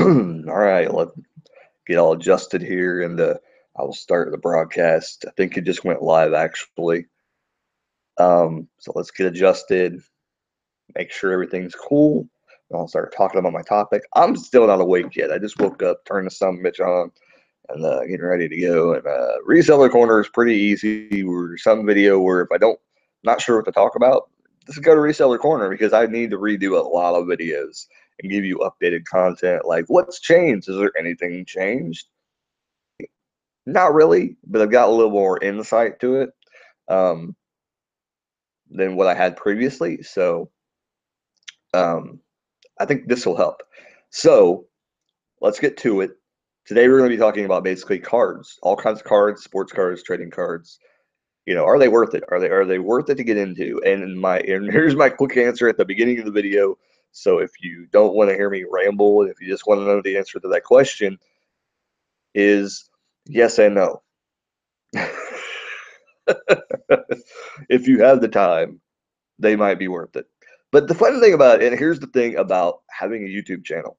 right, let's get all adjusted here, and I will start the broadcast. I think it just went live actually. So let's get adjusted, make sure everything's cool. And I'll start talking about my topic. I'm still not awake yet. I just woke up, turned the sun bitch on, and getting ready to go. And reseller corner is pretty easy. Or some video where if I don't, not sure what to talk about, just go to reseller corner because I need to redo a lot of videos and give you updated content. Like what's changed? Is there anything changed? Not really, but I've got a little more insight to it um, than what I had previously. So um, I think this will help. So let's get to it. Today we're going to be talking about basically cards, all kinds of cards, sports cards, trading cards. Are they worth it? Are they worth it to get into? And here's my quick answer at the beginning of the video. So if you don't want to hear me ramble, if you just want to know the answer to that question, is yes and no. If you have the time, they might be worth it. But the funny thing about it, and here's the thing about having a YouTube channel,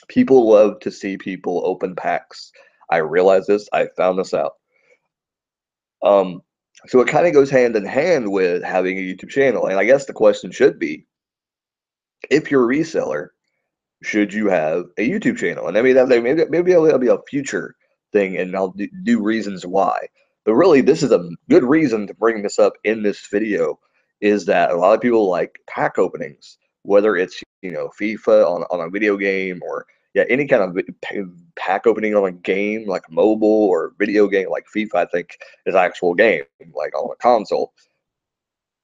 people love to see people open packs. I realize this, I found this out. Um, so it kind of goes hand in hand with having a YouTube channel. And I guess the question should be, if you're a reseller, should you have a YouTube channel? And I mean, maybe that'll be a future thing, and I'll do reasons why. But really, this is a good reason to bring this up in this video, is that a lot of people like pack openings, whether it's FIFA on a video game, or yeah, any kind of pack opening on a game like mobile or video game like FIFA. I think is an actual game like on a console.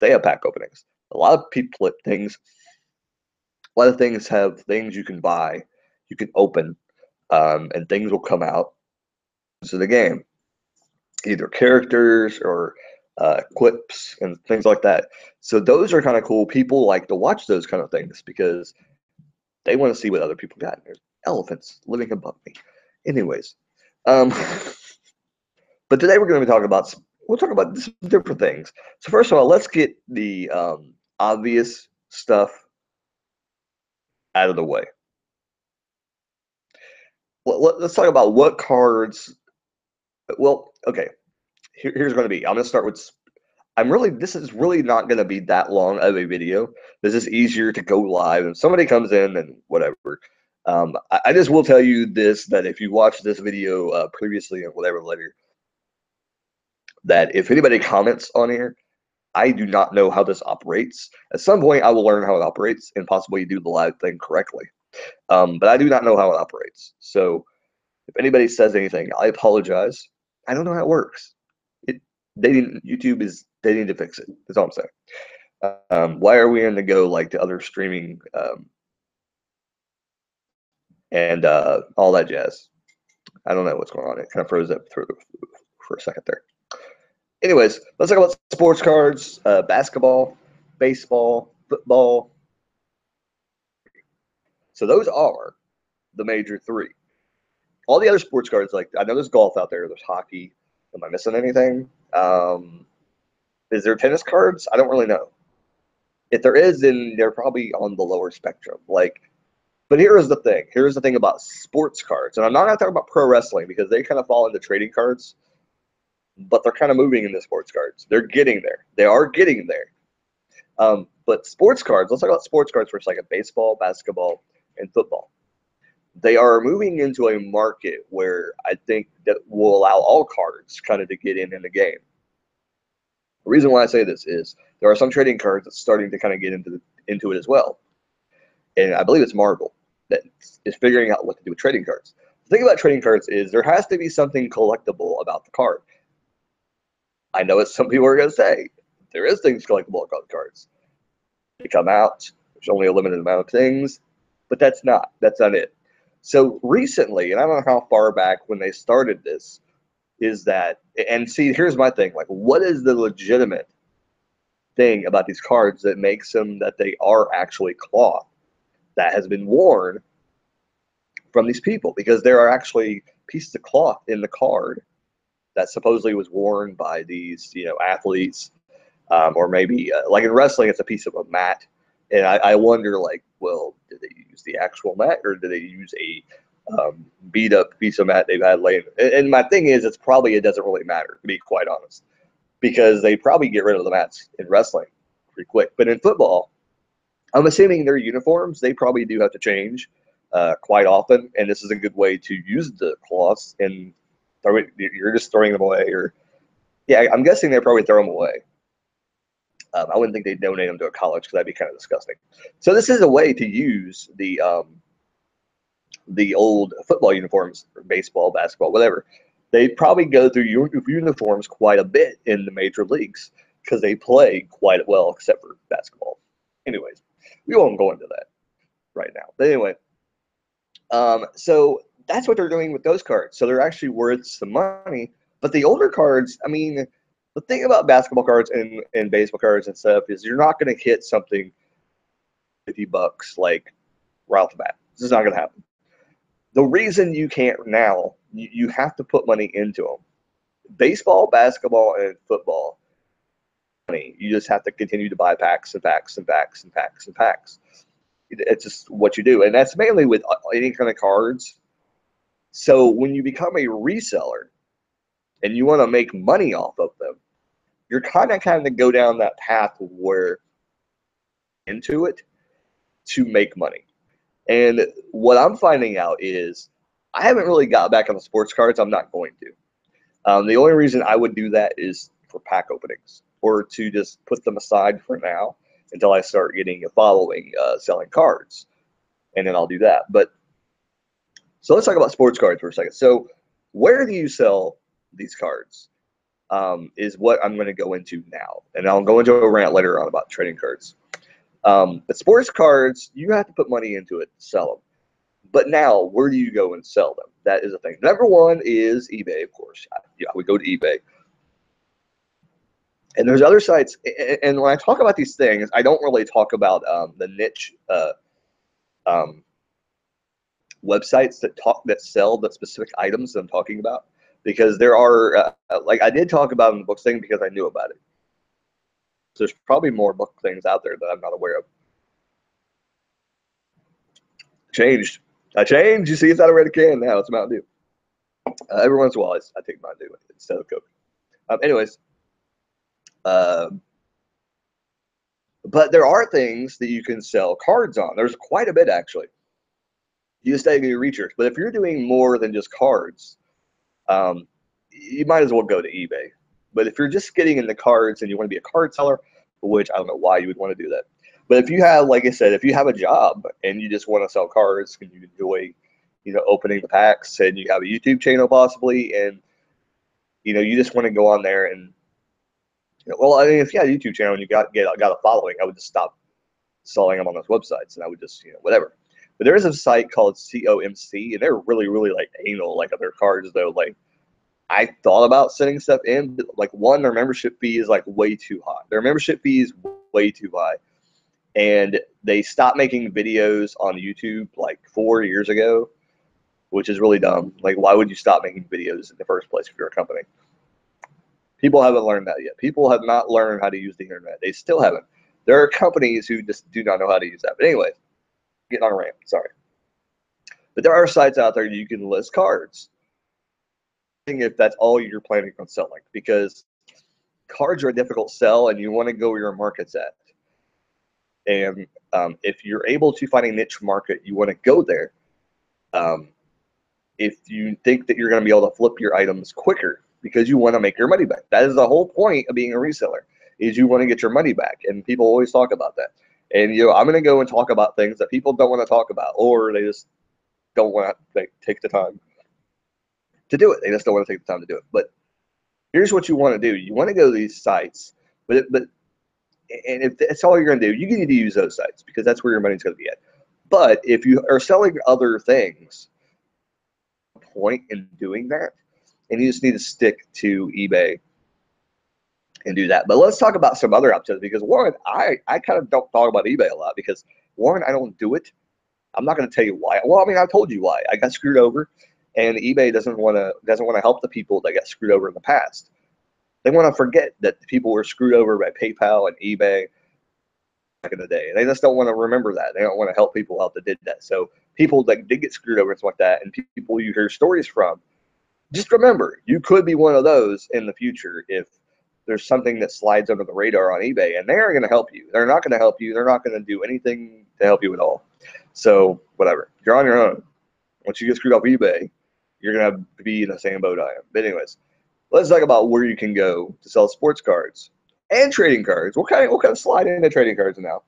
They have pack openings. A lot of people things a lot of things have things you can buy, you can open, and things will come out to the game, either characters or clips and things like that. So those are kind of cool. People like to watch those kind of things because they want to see what other people got. There's elephants living above me. Anyways, um, but today we'll talk about some different things. So first of all, let's get the obvious stuff out of the way. Let's talk about what cards. Well, okay. Here's going to be. I'm going to start with. This is really not going to be that long of a video. This is easier to go live, and somebody comes in and whatever. I just will tell you this, that if you watch this video previously and whatever later, that if anybody comments on here, I do not know how this operates. At some point, I will learn how it operates and possibly do the live thing correctly. But I do not know how it operates. So if anybody says anything, I apologize. I don't know how it works. They need to fix it. That's all I'm saying. Why are we in to go like to other streaming and all that jazz? I don't know what's going on. It kind of froze up for a second there. Anyways, let's talk about sports cards, basketball, baseball, football. So those are the major three. All the other sports cards, like I know there's golf out there, there's hockey. Am I missing anything? Is there tennis cards? I don't really know. If there is, then they're probably on the lower spectrum. But here's the thing. Here's the thing about sports cards, and I'm not going to talk about pro wrestling because they kind of fall into trading cards, but they're kind of moving into sports cards. They're getting there. They are getting there. But sports cards. Let's talk about sports cards for a second. Baseball, basketball, and football. They are moving into a market where I think that will allow all cards kind of to get in the game. The reason why I say this is there are some trading cards that's starting to kind of get into it as well. And I believe it's Marvel that is figuring out what to do with trading cards. The thing about trading cards is there has to be something collectible about the card. I know what some people are going to say. There is things collectible about cards. They come out. There's only a limited amount of things. But that's not it. So recently, and I don't know how far back when they started this, is that, and see, here's my thing, like what is the legitimate thing about these cards that makes them that they are actually cloth that has been worn from these people? Because there are actually pieces of cloth in the card that supposedly was worn by these athletes, or maybe like in wrestling it's a piece of a mat, and I wonder, like, well, did they use the actual mat, or do they use a beat up piece of mat they've had laying? And my thing is, it doesn't really matter, to be quite honest, because they probably get rid of the mats in wrestling pretty quick. But in football, I'm assuming their uniforms, they probably do have to change quite often, and this is a good way to use the cloths and you're just throwing them away, or yeah, I'm guessing they probably throw them away. I wouldn't think they'd donate them to a college because that'd be kind of disgusting. So this is a way to use the old football uniforms, or baseball, basketball, whatever. They probably go through uniforms quite a bit in the major leagues because they play quite well, except for basketball. Anyways, we won't go into that right now. But anyway, so that's what they're doing with those cards. So they're actually worth some money. But the older cards, I mean, the thing about basketball cards and baseball cards and stuff is you're not going to hit something $50 like right off the bat. This is not going to happen. The reason you can't now, you have to put money into them. Baseball, basketball, and football, money. You just have to continue to buy packs and packs and packs and packs and packs. It's just what you do. And that's mainly with any kind of cards. So when you become a reseller and you want to make money off of them, you're kind of go down that path where into it to make money. And what I'm finding out is I haven't really got back on the sports cards. I'm not going to. The only reason I would do that is for pack openings, or to just put them aside for now until I start getting a following selling cards, and then I'll do that. But so let's talk about sports cards for a second. So where do you sell these cards is what I'm going to go into now, and I'll go into a rant later on about trading cards. But sports cards, you have to put money into it to sell them. But now, where do you go and sell them? That is a thing. Number one is eBay, of course. Yeah, we go to eBay. And there's other sites. And when I talk about these things, I don't really talk about the niche websites that sell the specific items that I'm talking about, because there are like I did talk about in the books thing because I knew about it. So there's probably more book things out there that I'm not aware of. Changed. I changed. You see, it's out of red can now. It's Mountain Dew. Every once in a while, I take Mountain Dew instead of Coke. Anyways, but there are things that you can sell cards on. There's quite a bit, actually. You just have to do your research. But if you're doing more than just cards, you might as well go to eBay. But if you're just getting into cards and you want to be a card seller, which I don't know why you would want to do that. But if you have, like I said, if you have a job and you just want to sell cards and you enjoy, opening the packs, and you have a YouTube channel possibly, and, you just want to go on there and, well, I mean, if you had a YouTube channel and you got a following, I would just stop selling them on those websites, and I would just, whatever. But there is a site called COMC, and they're really, really like anal, like other cards though. Like I thought about sending stuff in, but like one, their membership fee is like way too high. Their membership fee is way too high. And they stopped making videos on YouTube like 4 years ago, which is really dumb. Like, why would you stop making videos in the first place if you're a company? People haven't learned that yet. People have not learned how to use the internet. They still haven't. There are companies who just do not know how to use that. But anyway, getting on a rant, sorry. But there are sites out there you can list cards, if that's all you're planning on selling, because cards are a difficult sell and you want to go where your market's at. And if you're able to find a niche market, you want to go there. If you think that you're going to be able to flip your items quicker because you want to make your money back. That is the whole point of being a reseller, is you want to get your money back. And people always talk about that. And, I'm going to go and talk about things that people don't want to talk about, or they just don't want to take the time to do it. They just don't want to take the time to do it. But here's what you want to do. You want to go to these sites, and if that's all you're going to do, you need to use those sites because that's where your money's going to be at. But if you are selling other things, point in doing that, and you just need to stick to eBay and do that. But let's talk about some other options, because one, I kind of don't talk about eBay a lot because one, I don't do it. I'm not going to tell you why. Well, I mean, I told you why. I got screwed over, and eBay doesn't want to help the people that got screwed over in the past. They want to forget that the people were screwed over by PayPal and eBay. in the day. And they just don't want to remember that. They don't want to help people out that did that. So people that did get screwed over and stuff like that, and people you hear stories from, just remember, you could be one of those in the future if there's something that slides under the radar on eBay, and they aren't going to help you. They're not going to help you. They're not going to do anything to help you at all. So whatever, you're on your own. Once you get screwed off eBay, you're going to be in the same boat I am. But anyways, let's talk about where you can go to sell sports cards and trading cards. We'll kind of slide into trading cards now,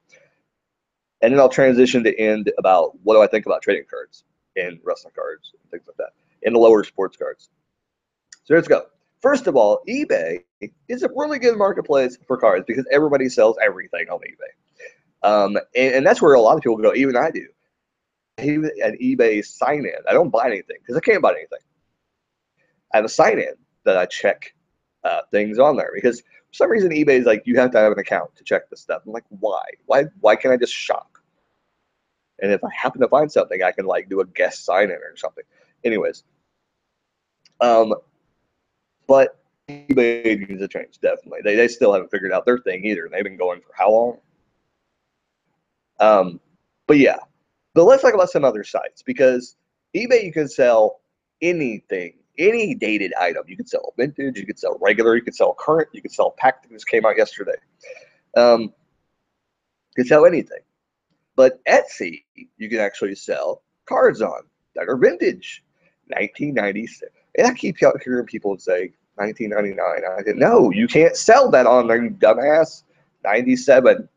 and then I'll transition to end about what do I think about trading cards and wrestling cards and things like that, and the lower sports cards. So let's go. First of all, eBay is a really good marketplace for cards because everybody sells everything on eBay. And that's where a lot of people go, even I do. Even an eBay sign-in. I don't buy anything because I can't buy anything. I have a sign-in that I check things on there because for some reason eBay is like, you have to have an account to check this stuff. I'm like, why? Why can't I just shop? And if I happen to find something, I can like do a guest sign-in or something. Anyways, but eBay needs to change, definitely. They still haven't figured out their thing either. They've been going for how long? But yeah. But let's talk about some other sites because eBay, you can sell anything, any dated item. You can sell vintage, you can sell regular, you can sell current, you can sell pack that just came out yesterday. You can sell anything. But Etsy, you can actually sell cards on that are vintage, 1996. And I keep hearing people say 1999. I said, no, you can't sell that on there, you dumbass. 97.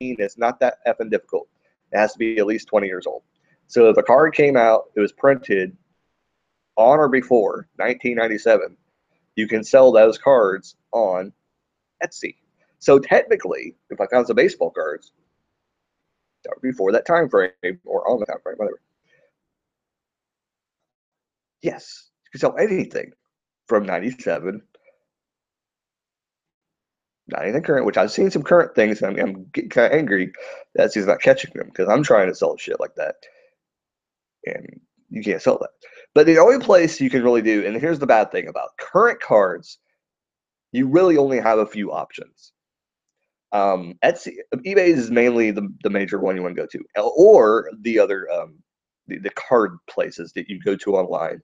It's not that effing difficult. It has to be at least 20 years old. So if a card came out, it was printed on or before 1997, you can sell those cards on Etsy. So technically, if I found some baseball cards that were before that time frame or on the time frame, whatever, yes, you can sell anything from 97, not anything current, which I've seen some current things, and I'm getting kind of angry that Etsy's not catching them because I'm trying to sell shit like that. And you can't sell that. But the only place you can really do, and here's the bad thing about current cards, you really only have a few options. Etsy, eBay is mainly the major one you want to go to, or the other the card places that you go to online.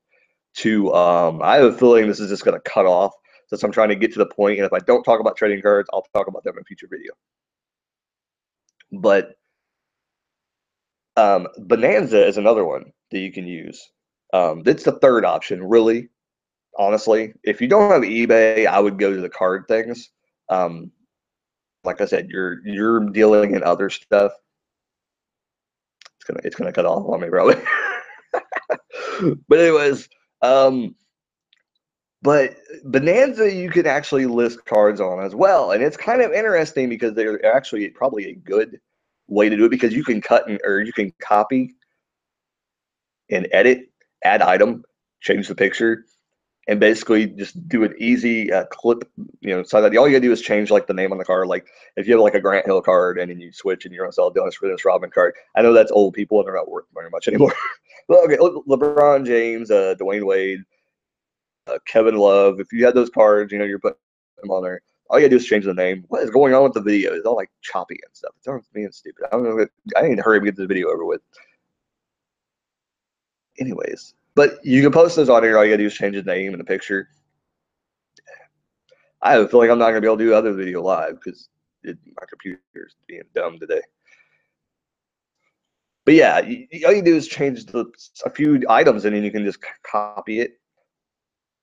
I have a feeling this is just going to cut off since I'm trying to get to the point, and if I don't talk about trading cards, I'll talk about them in a future video. But Bonanza is another one that you can use. It's the third option, really. Honestly, if you don't have eBay, I would go to the card things. Like I said, you're dealing in other stuff. It's gonna cut off on me probably. But anyways, but Bonanza you can actually list cards on as well, and it's kind of interesting because they're actually probably a good way to do it because you can or you can copy and edit, add item, change the picture, and basically just do an easy clip, so that all you gotta do is change like the name on the card. Like if you have like a Grant Hill card and then you switch and you're gonna sell a Dennis Rodman card. I know that's old people and they're not worth very much anymore. But okay, LeBron James, Dwayne Wade, Kevin Love. If you had those cards, you're putting them on there. All you gotta do is change the name. What is going on with the video? It's all like choppy and stuff. It's being stupid. I don't know. I need to hurry up and get this video over with. Anyways, but you can post those on here. All you gotta do is change the name and the picture. I have a feeling I'm not gonna be able to do other video live because my computer's being dumb today. But yeah, all you do is change a few items and then you can just copy it.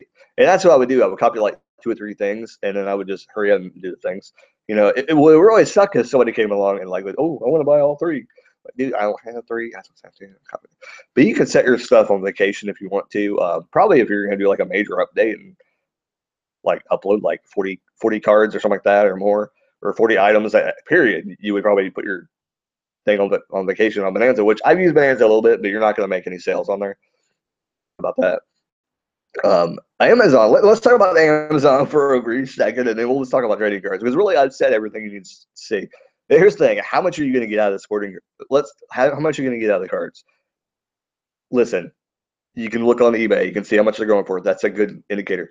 And that's what I would do. I would copy like 2 or 3 things, and then I would just hurry up and do the things. It would really suck if somebody came along and like, oh, I want to buy all 3. But dude, I don't have 3. I just have to copy. But you can set your stuff on vacation if you want to. Probably if you're gonna do like a major update and like upload like 40 cards or something like that or more, or 40 items period, you would probably put your thing on vacation on Bonanza, which I've used Bonanza a little bit, but you're not going to make any sales on there about that. Amazon, let's talk about Amazon for a brief second, and then we'll just talk about trading cards, because really I've said everything you need to see. But here's the thing: how much are you going to get out of the sporting? How much are you going to get out of the cards? Listen, you can look on eBay, you can see how much they're going for. That's a good indicator.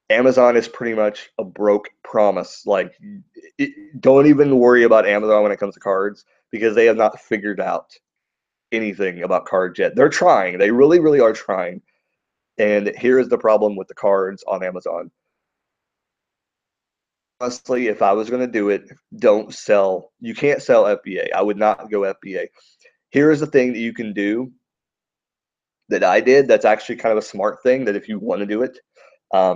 Amazon is pretty much a broke promise. Like, don't even worry about Amazon when it comes to cards because they have not figured out anything about cards yet. They're trying. They really, really are trying. And here is the problem with the cards on Amazon. Honestly, if I was going to do it, don't sell. You can't sell FBA. I would not go FBA. Here is the thing that you can do that I did that's actually kind of a smart thing that if you want to do it,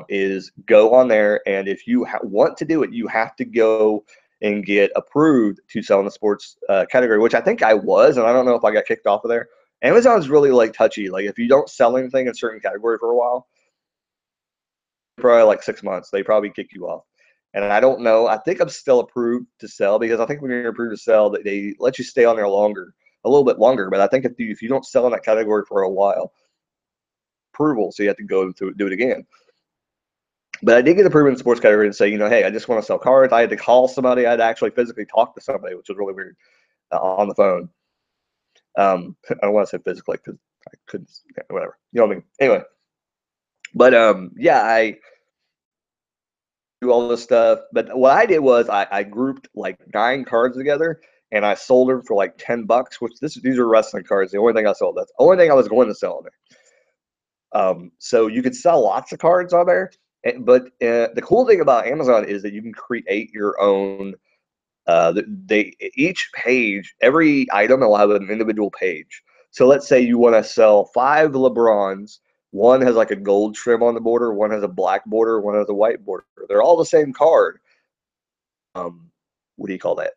is go on there. And if you want to do it, you have to go and get approved to sell in the sports category, which I think I was. And I don't know if I got kicked off of there. Amazon's really like touchy. Like if you don't sell anything in a certain category for a while, probably like 6 months, they probably kick you off. And I don't know. I think I'm still approved to sell because I think when you're approved to sell, they let you stay on there longer, a little bit longer. But I think if you don't sell in that category for a while, approval, so you have to go to do it again. But I did get approved in the sports category and say, hey, I just want to sell cards. I had to call somebody. I had to actually physically talk to somebody, which was really weird, on the phone. I don't want to say physically because I couldn't, whatever. You know what I mean? Anyway, but yeah, I do all this stuff. But what I did was I grouped like 9 cards together and I sold them for like $10, which these are wrestling cards. The only thing I sold. That's the only thing I was going to sell on there. So you could sell lots of cards on there. But the cool thing about Amazon is that you can create your own. Each page, every item will have an individual page. So let's say you want to sell 5 LeBrons. One has like a gold trim on the border, one has a black border, one has a white border. They're all the same card. What do you call that?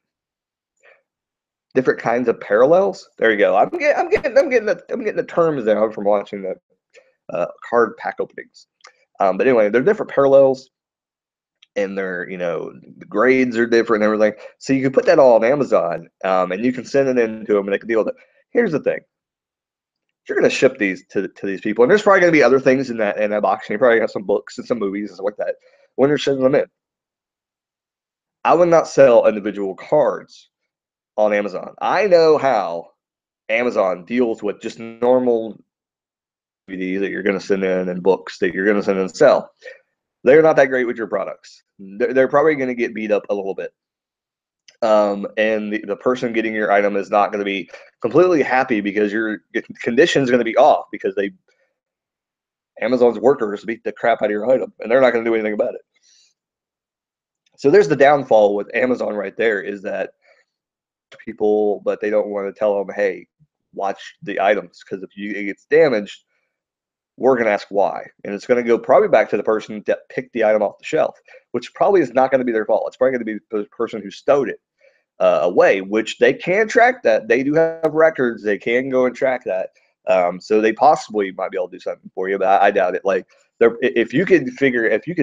Different kinds of parallels. There you go. I'm getting the terms down from watching the card pack openings. But anyway, they're different parallels, and they're the grades are different and everything. So you can put that all on Amazon, and you can send it in to them, and they can deal with it. Here's the thing: you're going to ship these to these people, and there's probably going to be other things in that box. And you probably got some books and some movies and stuff like that when you're sending them in. I would not sell individual cards on Amazon. I know how Amazon deals with just normal DVDs that you're going to send in and books that you're going to send in and sell. They're not that great with your products. They're probably going to get beat up a little bit. And the person getting your item is not going to be completely happy because your condition is going to be off because Amazon's workers beat the crap out of your item and they're not going to do anything about it. So there's the downfall with Amazon right there, is that people, but they don't want to tell them, hey, watch the items, because if it gets damaged, we're going to ask why. And it's going to go probably back to the person that picked the item off the shelf, which probably is not going to be their fault. It's probably going to be the person who stowed it away, which they can track that. They do have records. They can go and track that. So they possibly might be able to do something for you, but I doubt it. Like, if you could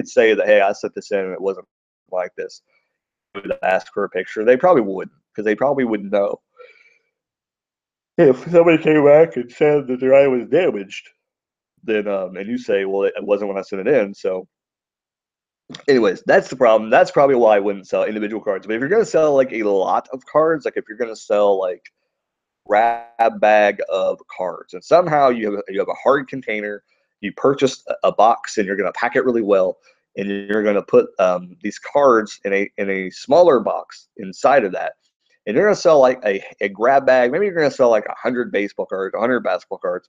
say that, hey, I set this in and it wasn't like this, would ask for a picture, they probably wouldn't, because they probably wouldn't know. If somebody came back and said that their item was damaged, then and you say, well, it wasn't when I sent it in. So anyways, that's the problem. That's probably why I wouldn't sell individual cards. But if you're going to sell like a lot of cards, like if you're going to sell like grab bag of cards, and somehow you have a hard container, you purchased a box and you're going to pack it really well, and you're going to put these cards in a smaller box inside of that, and you're going to sell like a grab bag. Maybe you're going to sell like 100 baseball cards, 100 basketball cards.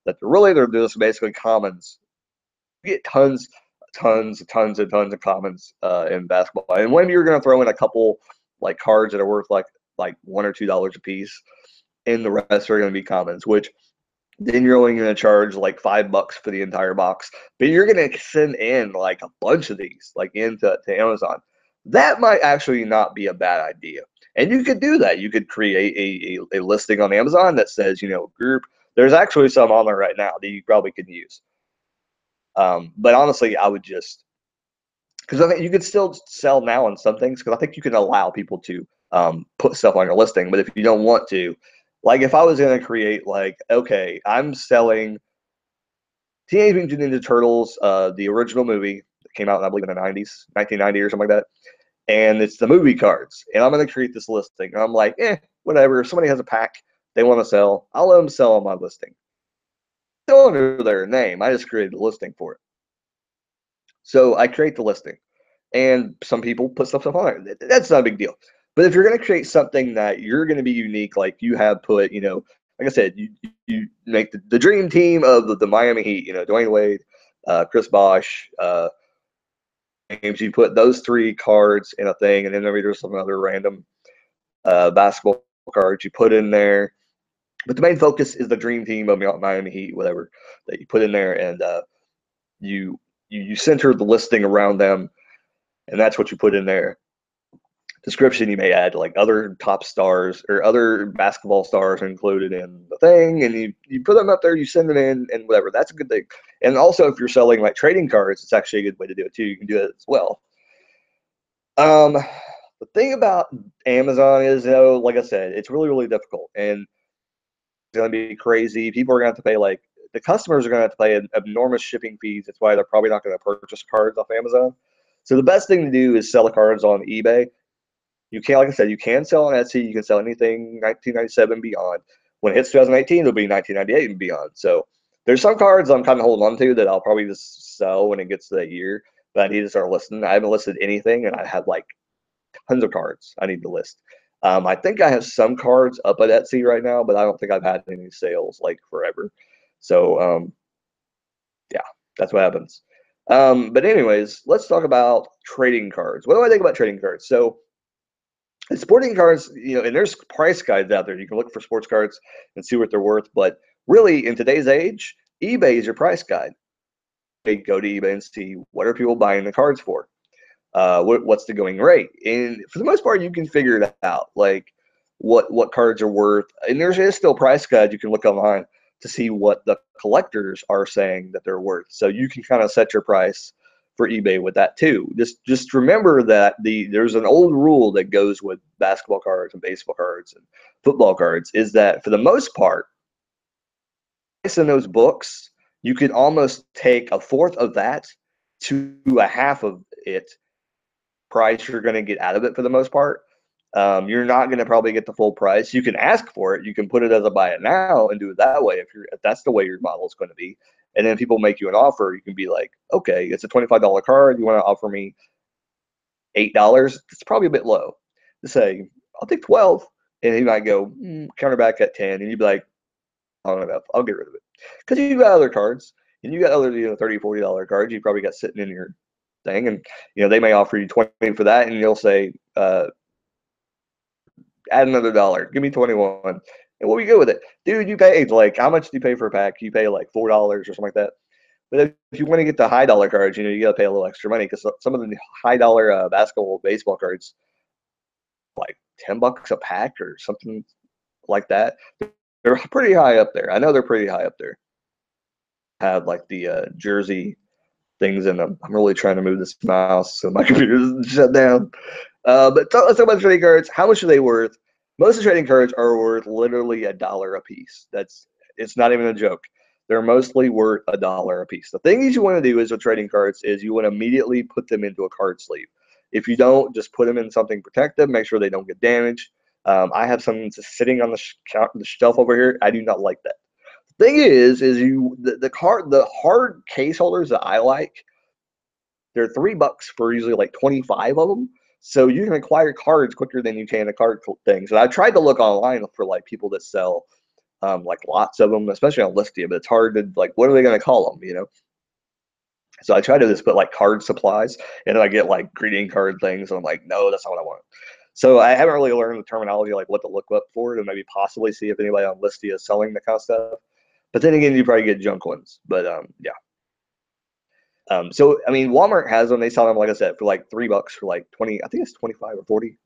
They're just basically commons. You get tons of commons in basketball, and when you're going to throw in a couple like cards that are worth like $1 or $2 a piece, and the rest are going to be commons, which then you're only going to charge like $5 for the entire box. But you're going to send in like a bunch of these like into Amazon. That might actually not be a bad idea. And you could do that. You could create a listing on Amazon that says, group. There's actually some on there right now that you probably could use. But honestly, I would just, because I think you could still sell now on some things, because I think you can allow people to put stuff on your listing. But if you don't want to, like if I was going to create like, okay, I'm selling Teenage Mutant Ninja Turtles, the original movie that came out, I believe, in the 90s, 1990 or something like that. And it's the movie cards. And I'm going to create this listing. And I'm like, whatever. If somebody has a pack they want to sell, I'll let them sell on my listing. Still under their name. I just created a listing for it. So I create the listing, and some people put stuff on it. That's not a big deal. But if you're going to create something that you're going to be unique, like you have put, like I said, you make the dream team of the Miami Heat, Dwayne Wade, Chris Bosh, James, you put those 3 cards in a thing, and then maybe there's some other random basketball cards you put in there. But the main focus is the dream team of Miami Heat, whatever, that you put in there, and you center the listing around them, and that's what you put in there. Description, you may add like other top stars or other basketball stars included in the thing, and you put them up there, you send them in, and whatever. That's a good thing. And also, if you're selling like trading cards, it's actually a good way to do it too. You can do it as well. The thing about Amazon is, like I said, it's really, really difficult, and it's going to be crazy. People are going to have to pay, like, the customers are going to have to pay enormous shipping fees. That's why they're probably not going to purchase cards off Amazon. So the best thing to do is sell the cards on eBay. You can, like I said, you can sell on Etsy. You can sell anything 1997 and beyond. When it hits 2018, it'll be 1998 and beyond. So there's some cards I'm kind of holding on to that I'll probably just sell when it gets to that year. But I need to start listing. I haven't listed anything, and I have like tons of cards I need to list. I think I have some cards up at Etsy right now, but I don't think I've had any sales like forever. So yeah, that's what happens. But anyways, let's talk about trading cards. What do I think about trading cards? So sporting cards, and there's price guides out there. You can look for sports cards and see what they're worth. But really, in today's age, eBay is your price guide. Go to eBay and see what are people buying the cards for. What's the going rate, and for the most part you can figure it out, like what cards are worth. And is still price guides you can look online to see what the collectors are saying that they're worth, so you can kind of set your price for eBay with that too. Just remember that there's an old rule that goes with basketball cards and baseball cards and football cards, is that for the most part, in those books, you can almost take a fourth of that to a half of it price you're going to get out of it for the most part. You're not going to probably get the full price. You can ask for it. You can put it as a buy it now and do it that way if that's the way your model is going to be. And then people make you an offer. You can be like, okay, it's a $25 card. You want to offer me $8? It's probably a bit low. To say, I'll take 12, and he might go counter back at 10, and you'd be like, I don't know, I'll get rid of it, because you got other cards, and you got other $30, $40 cards you probably got sitting in your thing, and they may offer you 20 for that, and you'll say, add another dollar, give me 21, and what we go with it, dude. You paid, like, how much do you pay for a pack? You pay like $4 or something like that. But if you want to get the high dollar cards, you got to pay a little extra money, because some of the high dollar basketball, baseball cards, like $10 a pack or something like that. They're pretty high up there. I know they're pretty high up there. Have like the jersey things in them. I'm really trying to move this mouse so my computer doesn't shut down. But let's talk about trading cards. How much are they worth? Most of the trading cards are worth literally $1 a piece. It's not even a joke. They're mostly worth $1 a piece. The thing you want to do is with trading cards is you want to immediately put them into a card sleeve. If you don't, just put them in something protective. Make sure they don't get damaged. I have some just sitting on the shelf over here. I do not like that. The thing is the hard case holders that I like, they're $3 for usually like 25 of them. So you can acquire cards quicker than you can the card things. And I tried to look online for like people that sell like lots of them, especially on Listia, but it's hard to, like, what are they going to call them, So I try to just put like card supplies, and then I get like greeting card things, and I'm like, no, that's not what I want. So I haven't really learned the terminology, like what to look up for, and maybe possibly see if anybody on Listia is selling that kind of stuff. But then again, you probably get junk ones. But yeah. So I mean, Walmart has them. They sell them, like I said, for like $3 for like 20. I think it's 25 or 40.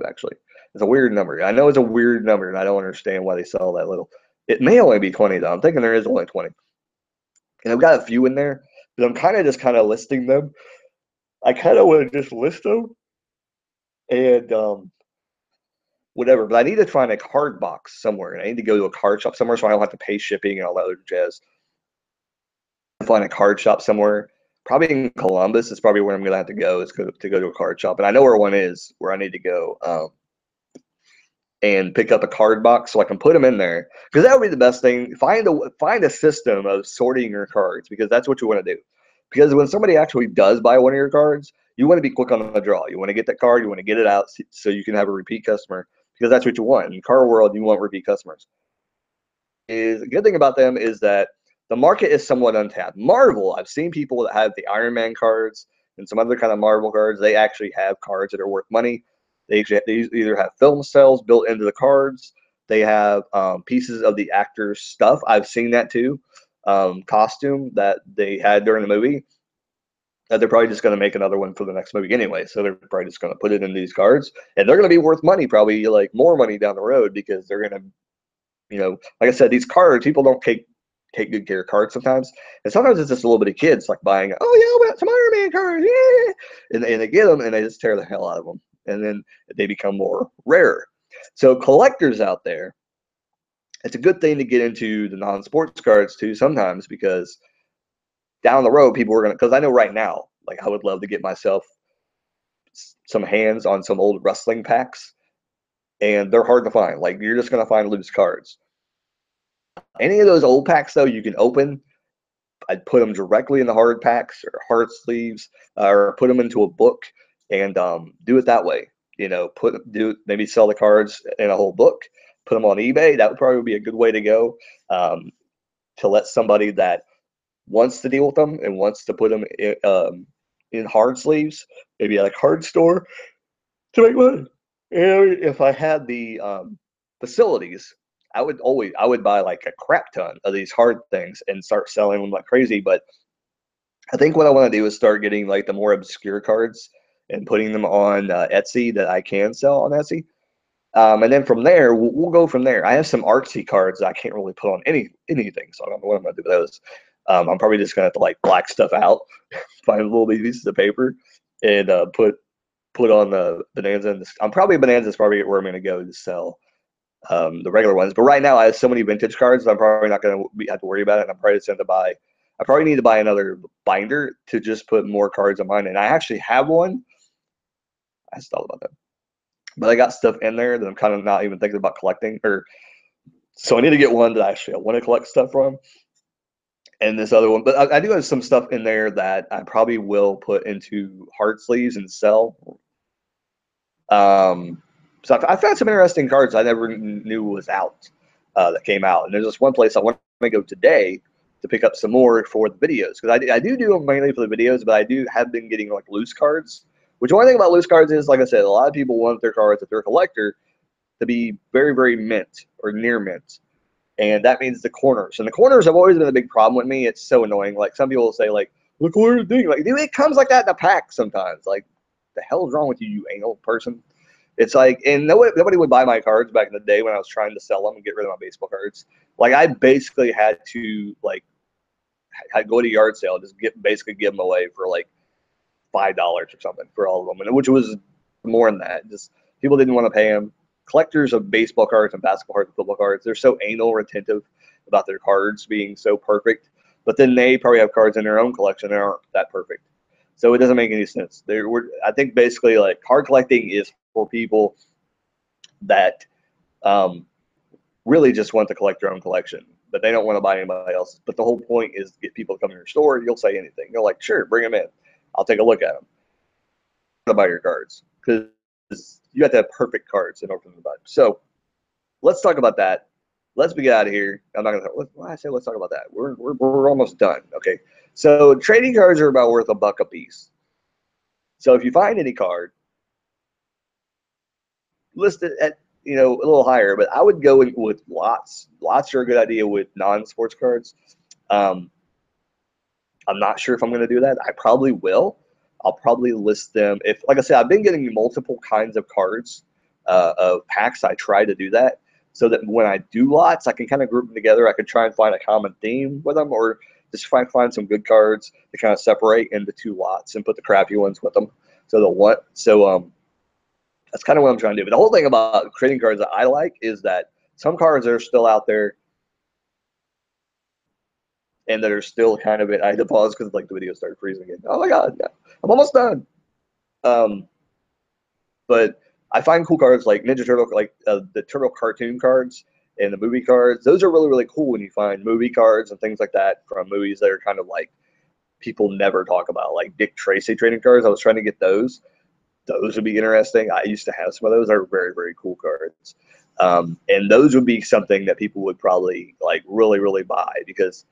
Actually, it's a weird number. I know it's a weird number, and I don't understand why they sell that little. It may only be 20 though. I'm thinking there is only 20. And I've got a few in there, but I'm kind of listing them. I kind of want to just list them and whatever. But I need to find a card box somewhere, and I need to go to a card shop somewhere so I don't have to pay shipping and all that other jazz. Find a card shop somewhere, probably in Columbus is probably where I'm gonna have to go, is to go to a card shop, and I know where one is where I need to go and pick up a card box so I can put them in there, because that would be the best thing. Find a system of sorting your cards, because that's what you want to do. Because when somebody actually does buy one of your cards, you want to be quick on the draw. You want to get that card, you want to get it out so you can have a repeat customer, because that's what you want. In car world, you want repeat customers. A good thing about them is that the market is somewhat untapped. Marvel, I've seen people that have the Iron Man cards and some other kind of Marvel cards. They actually have cards that are worth money. They either have film cells built into the cards. They have pieces of the actor's stuff. I've seen that too. Costume that they had during the movie. That they're probably just going to make another one for the next movie anyway. So they're probably just going to put it in these cards, and they're going to be worth money, probably like more money down the road, because they're going to, like I said, these cards, people don't take good care of cards sometimes. And sometimes it's just a little bit of kids like buying, oh yeah, we got some Iron Man cards, yeah. And they get them and they just tear the hell out of them. And then they become more rare. So collectors out there, it's a good thing to get into the non-sports cards too sometimes, because down the road, people are going to, because I know right now, like I would love to get myself some hands on some old wrestling packs, and they're hard to find. Like you're just going to find loose cards. Any of those old packs, though, you can open. I'd put them directly in the hard packs or hard sleeves, or put them into a book and do it that way. Maybe sell the cards in a whole book, put them on eBay. That would probably be a good way to go, to let somebody that wants to deal with them and wants to put them in hard sleeves, maybe like hard store, to make money. And if I had the facilities, I would buy like a crap ton of these hard things and start selling them like crazy. But I think what I want to do is start getting like the more obscure cards and putting them on Etsy that I can sell on Etsy. And then from there, we'll go from there. I have some artsy cards that I can't really put on anything, so I don't know what I'm going to do with those. I'm probably just going to have to like black stuff out, find little pieces of paper, and put on the Bonanza. I'm probably Bonanza is probably where I'm going to go to sell the regular ones. But right now, I have so many vintage cards, I'm probably not going to have to worry about it. And I'm probably just going to buy. I probably need to buy another binder to just put more cards on mine. And I actually have one. I just thought about that. But I got stuff in there that I'm kind of not even thinking about collecting. So I need to get one that actually I want to collect stuff from. And this other one. But I do have some stuff in there that I probably will put into hard sleeves and sell. So I found some interesting cards I never knew was out, that came out. And there's this one place I want to go today to pick up some more for the videos, because I do them mainly for the videos, but I do have been getting like loose cards. Which one thing about loose cards is, like I said, a lot of people want their cards, if they're a collector, to be very, very mint or near mint. And that means the corners. And the corners have always been a big problem with me. It's so annoying. Like some people will say, like, the corner thing. Like, dude, it comes like that in a pack sometimes. Like, the hell is wrong with you, you anal person? It's like, and nobody would buy my cards back in the day when I was trying to sell them and get rid of my baseball cards. Like, I basically had to, like, I'd go to a yard sale and just basically give them away for like $5 or something for all of them, and which was more than that. Just people didn't want to pay them. Collectors of baseball cards and basketball cards and football cards, they're so anal retentive about their cards being so perfect, but then they probably have cards in their own collection that aren't that perfect. So it doesn't make any sense. I think basically like card collecting is for people that really just want to collect their own collection, but they don't want to buy anybody else's. But the whole point is to get people to come to your store. You'll say anything. You're like, sure, bring them in. I'll take a look at them. To buy your cards, because you have to have perfect cards in order to buy them. So let's talk about that. Let's get out of here. I'm not gonna. Why I say let's talk about that? We're almost done. Okay. So trading cards are about worth $1 a piece. So if you find any card, list it at a little higher. But I would go in with lots. Lots are a good idea with non-sports cards. I'm not sure if I'm going to do that. I probably will. I'll probably list them. If, like I said, I've been getting multiple kinds of cards, of packs. I try to do that so that when I do lots, I can kind of group them together. I can try and find a common theme with them, or just find some good cards to kind of separate into two lots and put the crappy ones with them. So that's kind of what I'm trying to do. But the whole thing about trading cards that I like is that some cards are still out there and that are still kind of I had to pause because like the video started freezing again. Oh my god, yeah, I'm almost done. But I find cool cards like Ninja Turtle, like the Turtle cartoon cards and the movie cards. Those are really, really cool when you find movie cards and things like that from movies that are kind of like people never talk about, like Dick Tracy trading cards. I was trying to get those. Those would be interesting. I used to have some of those. They're very, very cool cards. And those would be something that people would probably like really, really buy, because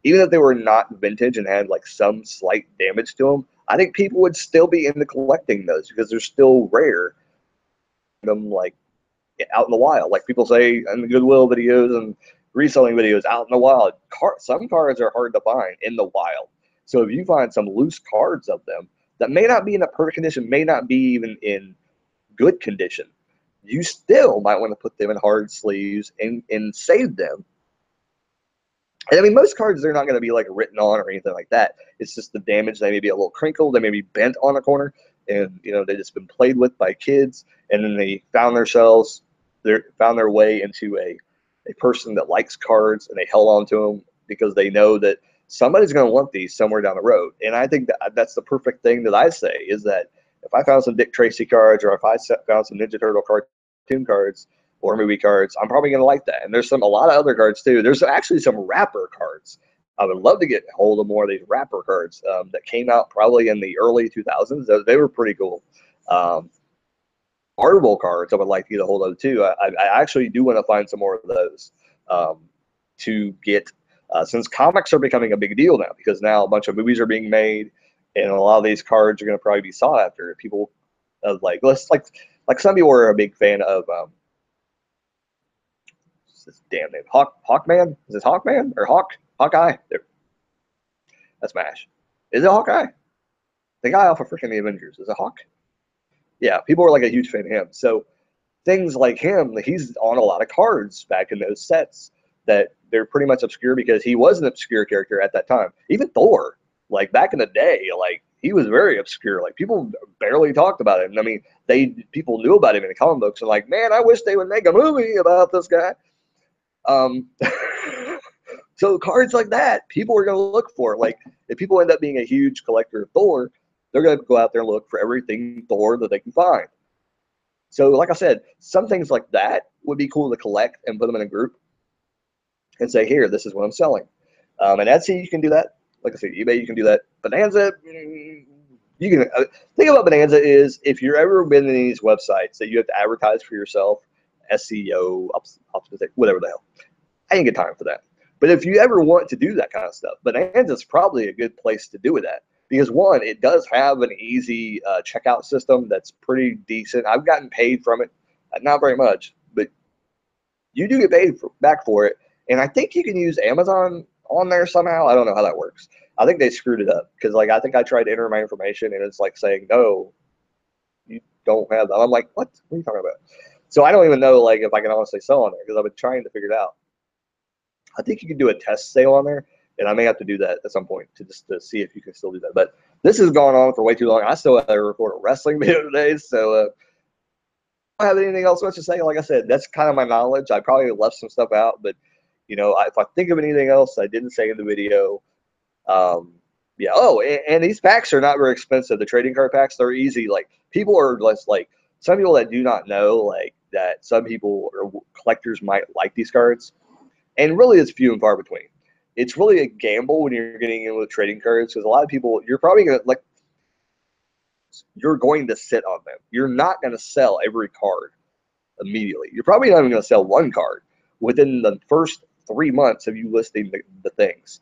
even if they were not vintage and had like some slight damage to them, I think people would still be into collecting those because they're still rare. Them like out in the wild, like people say in the Goodwill videos and reselling videos, out in the wild. Some cards are hard to find in the wild. So if you find some loose cards of them that may not be in a perfect condition, may not be even in good condition, you still might want to put them in hard sleeves and save them. And I mean, most cards, they're not going to be like written on or anything like that. It's just the damage. They may be a little crinkled. They may be bent on a corner, and they just been played with by kids, and then they found their way into a person that likes cards, and they held on to them because they know that somebody's going to want these somewhere down the road. And I think that's the perfect thing that I say is that if I found some Dick Tracy cards, or if I found some Ninja Turtle cartoon cards or movie cards, I'm probably going to like that. And there's a lot of other cards too. There's actually some wrapper cards. I would love to get hold of more of these wrapper cards that came out probably in the early 2000s. They were pretty cool. Marble cards I would like to get a hold of too. I actually do want to find some more of those to get, since comics are becoming a big deal now, because now a bunch of movies are being made, and a lot of these cards are going to probably be sought after. People like some people are a big fan of this damn name, Hawkman. Is it Hawkman or Hawkeye? There. That's MASH. Is it Hawkeye? The guy off of freaking the Avengers. Is it Hawk? Yeah, people were like a huge fan of him. So things like him, he's on a lot of cards back in those sets that they're pretty much obscure because he was an obscure character at that time. Even Thor, like back in the day, like he was very obscure. Like people barely talked about him. I mean, people knew about him in the comic books and like, man, I wish they would make a movie about this guy. So cards like that, people are going to look for. Like if people end up being a huge collector of Thor, they're going to go out there and look for everything Thor that they can find. So like I said, some things like that would be cool to collect and put them in a group and say, here, this is what I'm selling. And Etsy, you can do that. Like I said, eBay, you can do that. Bonanza, you can think about Bonanza is if you've ever been in these websites that you have to advertise for yourself, SEO, whatever the hell. I ain't get time for that. But if you ever want to do that kind of stuff, Bonanza is probably a good place to do it at. Because one, it does have an easy checkout system that's pretty decent. I've gotten paid from it, not very much, but you do get paid back for it. And I think you can use Amazon on there somehow. I don't know how that works. I think they screwed it up because like I think I tried to enter my information and it's like saying, no, you don't have that. I'm like, what? What are you talking about? So I don't even know like if I can honestly sell on there because I've been trying to figure it out. I think you can do a test sale on there, and I may have to do that at some point to see if you can still do that. But this has gone on for way too long. I still have to record a wrestling video today, so I don't have anything else much to say. Like I said, that's kind of my knowledge. I probably left some stuff out, but if I think of anything else I didn't say in the video, yeah. Oh, and these packs are not very expensive. The trading card packs, they're easy. Like people are less like some people that do not know like that. Some people or collectors might like these cards. And really, it's few and far between. It's really a gamble when you're getting in with trading cards because a lot of people, you're probably going to you're going to sit on them. You're not going to sell every card immediately. You're probably not even going to sell one card within the first 3 months of you listing the things.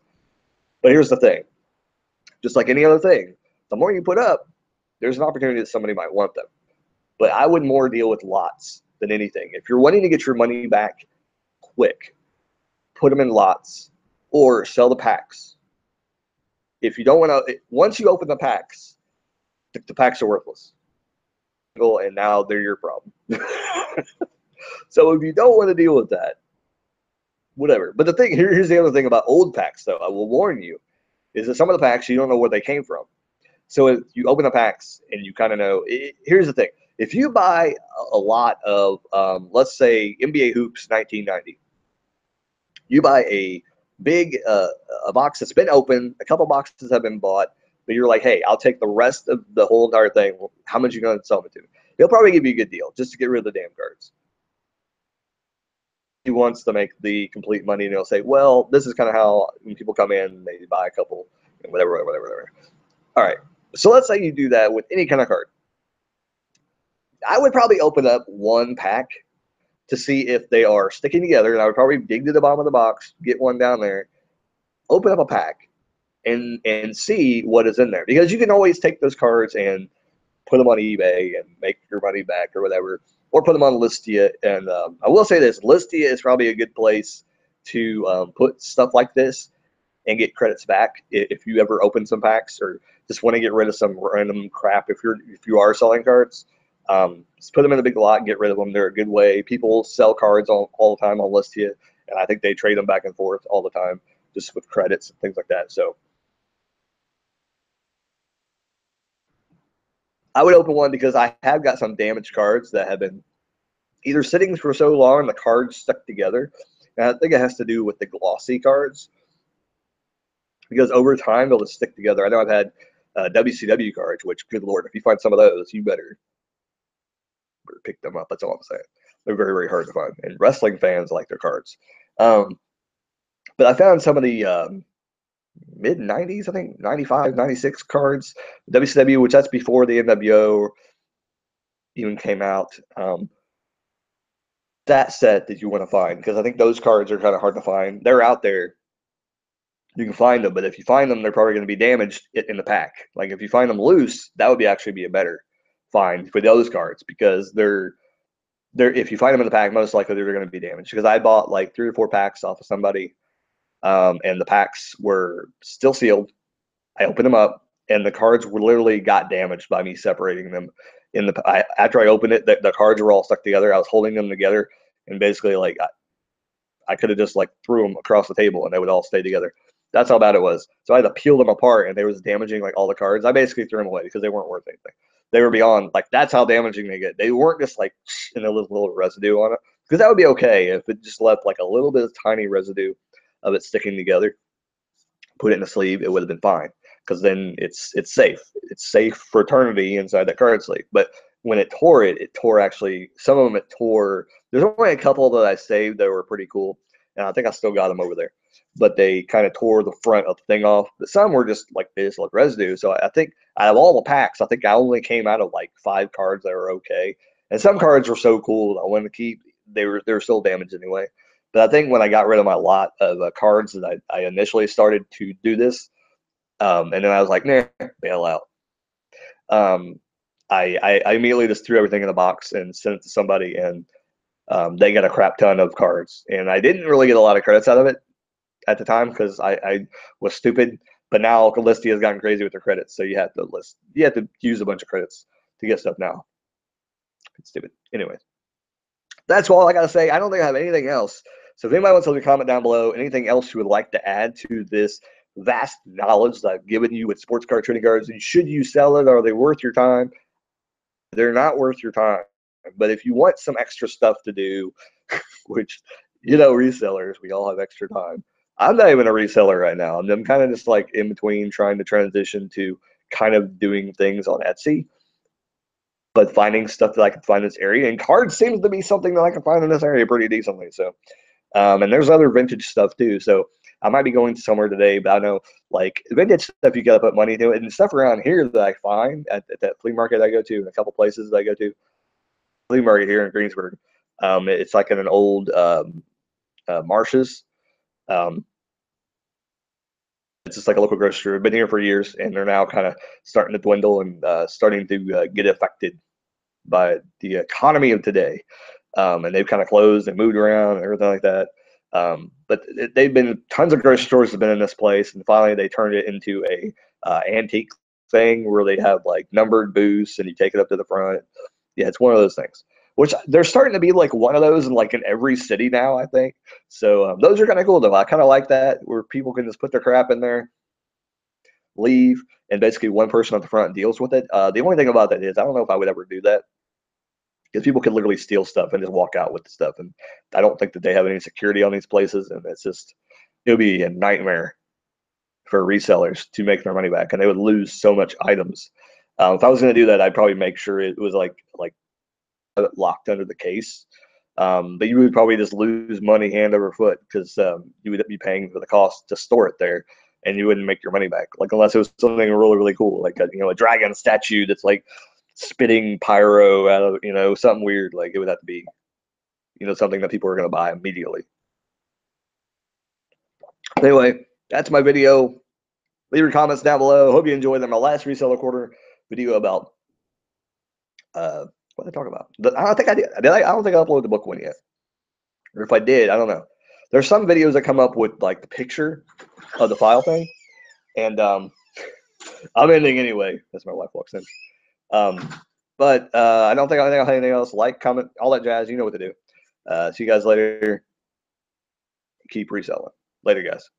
But here's the thing. Just like any other thing, the more you put up, there's an opportunity that somebody might want them. But I would more deal with lots than anything. If you're wanting to get your money back quick, put them in lots or sell the packs. If you don't want to, once you open the packs are worthless. And now they're your problem. So if you don't want to deal with that, whatever. But here's the other thing about old packs, though. I will warn you, is that some of the packs, you don't know where they came from. So if you open the packs and you kind of know, here's the thing. If you buy a lot of, let's say, NBA Hoops 1990, you buy a big a box that's been open, a couple boxes have been bought, but you're like, hey, I'll take the rest of the whole entire thing. How much are you going to sell it to? He'll probably give you a good deal just to get rid of the damn cards. He wants to make the complete money, and he'll say, well, this is kind of how when people come in, they buy a couple and whatever. All right. So let's say you do that with any kind of card. I would probably open up one pack to see if they are sticking together, and I would probably dig to the bottom of the box, get one down there, open up a pack, and see what is in there. Because you can always take those cards and put them on eBay and make your money back or whatever, or put them on Listia. And I will say this, Listia is probably a good place to put stuff like this and get credits back if you ever open some packs or just want to get rid of some random crap. If you are selling cards, just put them in a big lot and get rid of them. They're a good way. People sell cards all the time on Listia, and I think they trade them back and forth all the time, just with credits and things like that. So I would open one because I have got some damaged cards that have been either sitting for so long the cards stuck together. And I think it has to do with the glossy cards, because over time they'll just stick together. I know I've had WCW cards, which, good Lord, if you find some of those, you better pick them up. That's all I'm saying. They're very, very hard to find. And wrestling fans like their cards. But I found some of the mid 90s, I think 95, 96 cards, WCW, which that's before the NWO even came out. That set that you want to find, because I think those cards are kind of hard to find. They're out there. You can find them, but if you find them, they're probably going to be damaged in the pack. Like if you find them loose, that would actually be a better find for those cards, because they're if you find them in the pack, most likely they're going to be damaged. Because I bought like 3 or 4 packs off of somebody, and the packs were still sealed. I opened them up, and the cards were literally got damaged by me separating them. After I opened it, the cards were all stuck together. I was holding them together, and basically like I could have just like threw them across the table and they would all stay together. That's how bad it was. So I had to peel them apart, and they was damaging like all the cards. I basically threw them away because they weren't worth anything. They were beyond, like, that's how damaging they get. They weren't just like in a little residue on it, because that would be okay if it just left like a little bit of tiny residue of it sticking together. Put it in a sleeve, it would have been fine, because then it's safe. It's safe for eternity inside that card sleeve. But when it tore actually, some of them it tore. There's only a couple that I saved that were pretty cool, and I think I still got them over there. But they kind of tore the front of the thing off. But some were just like this, like residue. So I think out of all the packs, I think I only came out of like 5 cards that were okay. And some cards were so cool that I wanted to keep. They were still damaged anyway. But I think when I got rid of my lot of cards that I initially started to do this, and then I was like, nah, bail out. I immediately just threw everything in a box and sent it to somebody, and they got a crap ton of cards. And I didn't really get a lot of credits out of it at the time because I was stupid. But now Listia has gotten crazy with their credits, so you have to use a bunch of credits to get stuff now. It's stupid. Anyway, that's all I got to say. I don't think I have anything else. So if anybody wants to leave a comment down below, anything else you would like to add to this vast knowledge that I've given you with sports card trading cards, and should you sell it? Are they worth your time? They're not worth your time. But if you want some extra stuff to do, which, resellers, we all have extra time. I'm not even a reseller right now. I'm kind of just like in between, trying to transition to kind of doing things on Etsy, but finding stuff that I can find in this area. And cards seems to be something that I can find in this area pretty decently. So, and there's other vintage stuff too. So I might be going somewhere today, but I know like vintage stuff, you got to put money into it. And stuff around here that I find at that flea market I go to, and a couple places that I go to, flea market here in Greensburg. It's like in an old Marshes. It's just like a local grocery store. Been here for years, and they're now kind of starting to dwindle and starting to get affected by the economy of today. And they've kind of closed and moved around and everything like that. But they've been, tons of grocery stores have been in this place, and finally they turned it into a antique thing where they have like numbered booths, and you take it up to the front. Yeah, it's one of those things. Which they're starting to be like one of those in every city now, I think. So those are kind of cool though. I kind of like that, where people can just put their crap in there, leave, and basically one person at the front deals with it. The only thing about that is I don't know if I would ever do that, because people can literally steal stuff and just walk out with the stuff, and I don't think that they have any security on these places, and it would be a nightmare for resellers to make their money back, and they would lose so much items. If I was going to do that, I'd probably make sure it was like locked under the case. But you would probably just lose money hand over foot, because you would be paying for the cost to store it there. and you wouldn't make your money back, like unless it was something really, really cool, like a dragon statue that's like spitting pyro out of something weird. Like it would have to be something that people are going to buy immediately. Anyway, that's my video. Leave your comments down below. Hope you enjoyed them. My last reseller quarter video about what did I talk about? I don't think I did. I don't think I uploaded the book one yet. Or if I did, I don't know. There's some videos that come up with like the picture of the file thing, and I'm ending anyway. That's my wife walks in. But I don't think I have anything else. Like, comment, all that jazz. You know what to do. See you guys later. Keep reselling. Later, guys.